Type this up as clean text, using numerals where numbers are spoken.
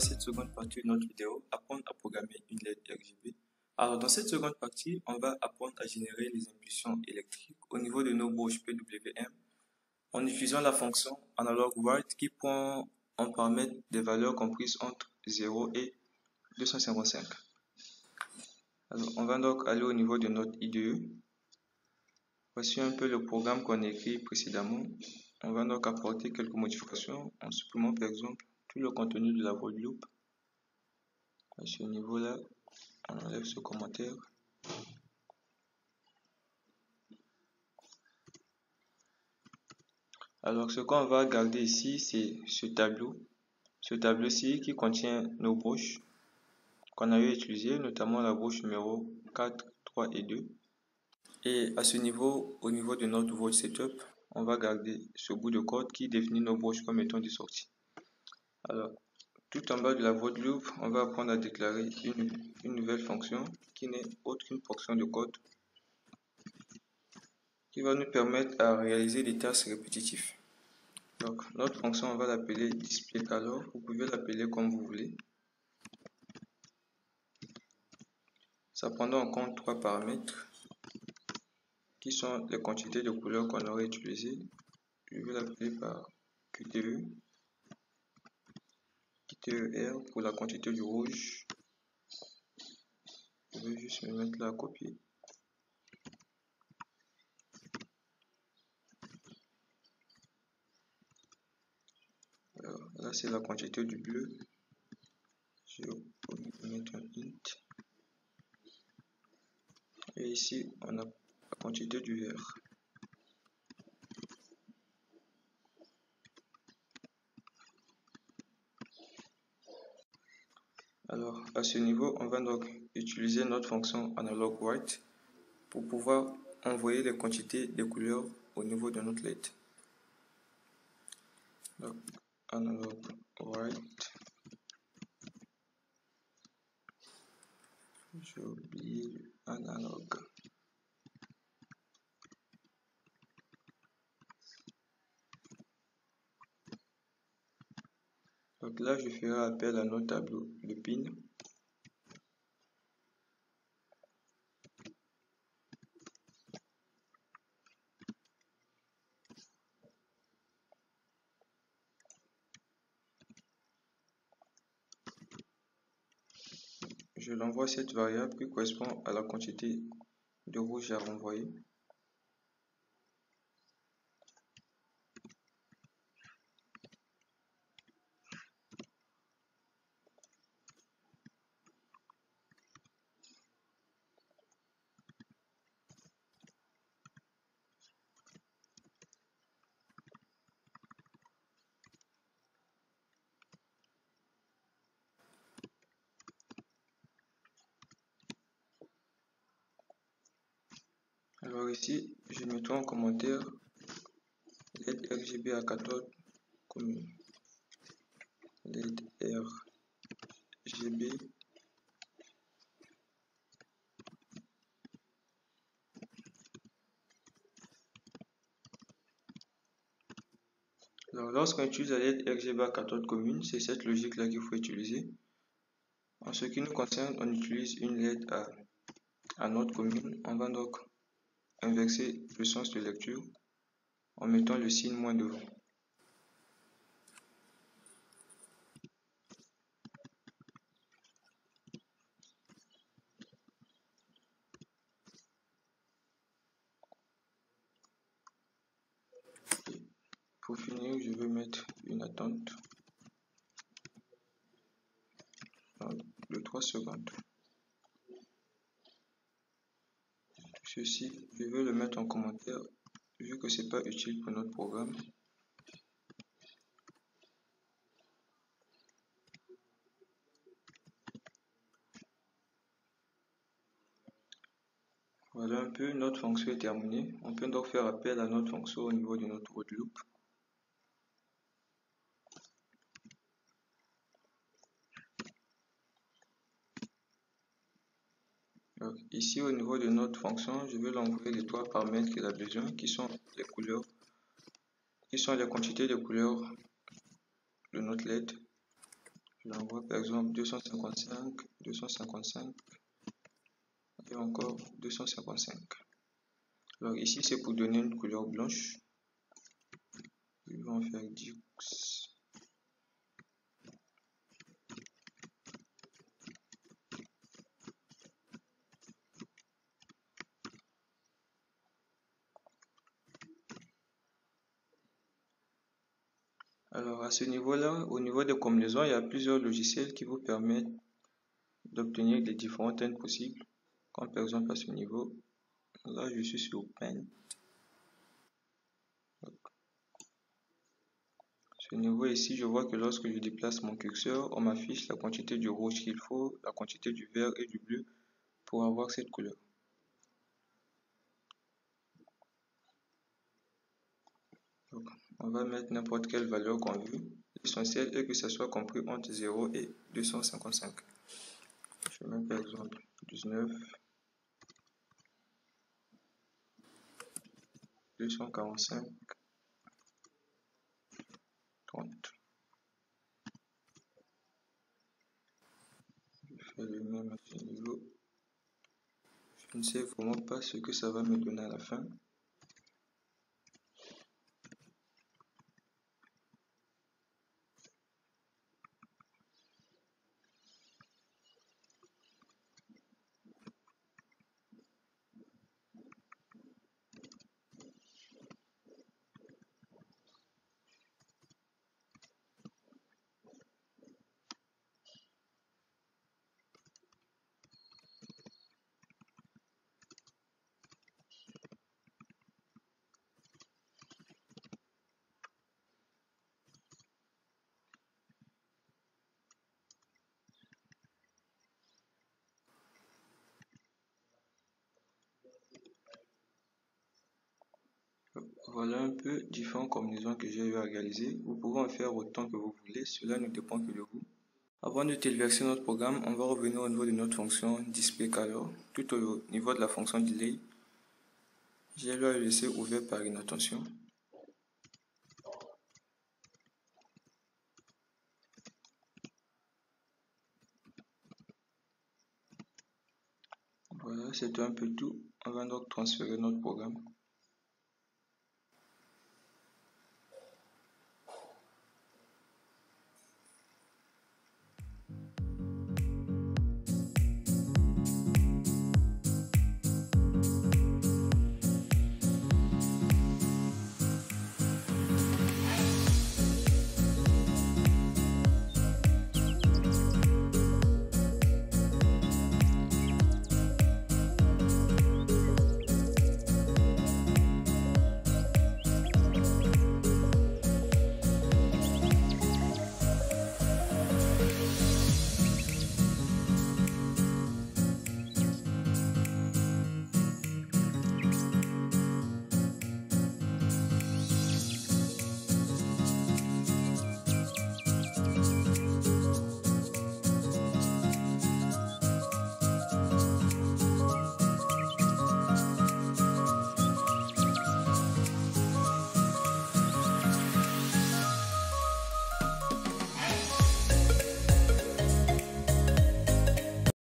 cette seconde partie de notre vidéo, apprendre à programmer une LED RGB. Alors, dans cette seconde partie, on va apprendre à générer les impulsions électriques au niveau de nos broches PWM en utilisant la fonction analog write qui prend en paramètre des valeurs comprises entre 0 et 255. Alors, on va donc aller au niveau de notre IDE. Voici un peu le programme qu'on a écrit précédemment. On va donc apporter quelques modifications en supprimant par exemple tout le contenu de la void loop. À ce niveau-là, on enlève ce commentaire. Alors, ce qu'on va garder ici, c'est ce tableau. Ce tableau-ci qui contient nos broches qu'on a eu utilisées, notamment la broche numéro 4, 3 et 2. Et à ce niveau, au niveau de notre void setup, on va garder ce bout de code qui définit nos broches comme étant des sorties. Alors, tout en bas de la void loop, on va apprendre à déclarer une nouvelle fonction qui n'est autre qu'une portion de code qui va nous permettre à réaliser des tâches répétitifs. Donc, notre fonction, on va l'appeler displayColor. Vous pouvez l'appeler comme vous voulez. Ça prendra en compte trois paramètres qui sont les quantités de couleurs qu'on aurait utilisées. Je vais l'appeler par QTE. QTER pour la quantité du rouge. Je vais juste me mettre là à copier. Alors, là, c'est la quantité du bleu. Je vais mettre un int. Et ici, on a la quantité du vert. Alors, à ce niveau, on va donc utiliser notre fonction analog write pour pouvoir envoyer les quantités de couleurs au niveau de notre LED. Donc, analog write. J'ai oublié analog. Donc là, je ferai appel à notre tableau de pin. Je l'envoie cette variable qui correspond à la quantité de rouge à renvoyer. Alors ici, je mettrai en commentaire LED RGB à cathode commune. LED RGB Alors, lorsqu'on utilise la LED RGB à cathode commune, c'est cette logique-là qu'il faut utiliser. En ce qui nous concerne, on utilise une LED à note commune. On va donc inverser le sens de lecture en mettant le signe moins devant. Pour finir, je vais mettre une attente de 3 secondes. Ceci, je vais le mettre en commentaire vu que ce n'est pas utile pour notre programme. Voilà un peu, notre fonction est terminée. On peut donc faire appel à notre fonction au niveau de notre void loop. Donc, ici au niveau de notre fonction, je vais l'envoyer les trois paramètres qu'il a besoin, qui sont les couleurs, qui sont les quantités de couleurs de notre LED. J'envoie par exemple 255, 255 et encore 255. Alors ici c'est pour donner une couleur blanche. Je vais en faire 10. Alors à ce niveau-là, au niveau des combinaisons, il y a plusieurs logiciels qui vous permettent d'obtenir les différents teintes possibles. Comme par exemple à ce niveau, là je suis sur Paint. Ce niveau ici, je vois que lorsque je déplace mon curseur, on m'affiche la quantité du rouge qu'il faut, la quantité du vert et du bleu pour avoir cette couleur. Donc, on va mettre n'importe quelle valeur qu'on veut. L'essentiel est que ça soit compris entre 0 et 255. Je mets par exemple 19, 245, 30. Je fais le même à ce niveau. Je ne sais vraiment pas ce que ça va me donner à la fin. Voilà un peu différentes combinaisons que j'ai eu à réaliser. Vous pouvez en faire autant que vous voulez, cela ne dépend que de vous. Avant de téléverser notre programme, on va revenir au niveau de notre fonction displayColor. Tout au niveau de la fonction delay, j'ai le laisser ouvert par inattention. Voilà, c'est un peu tout. On va donc transférer notre programme.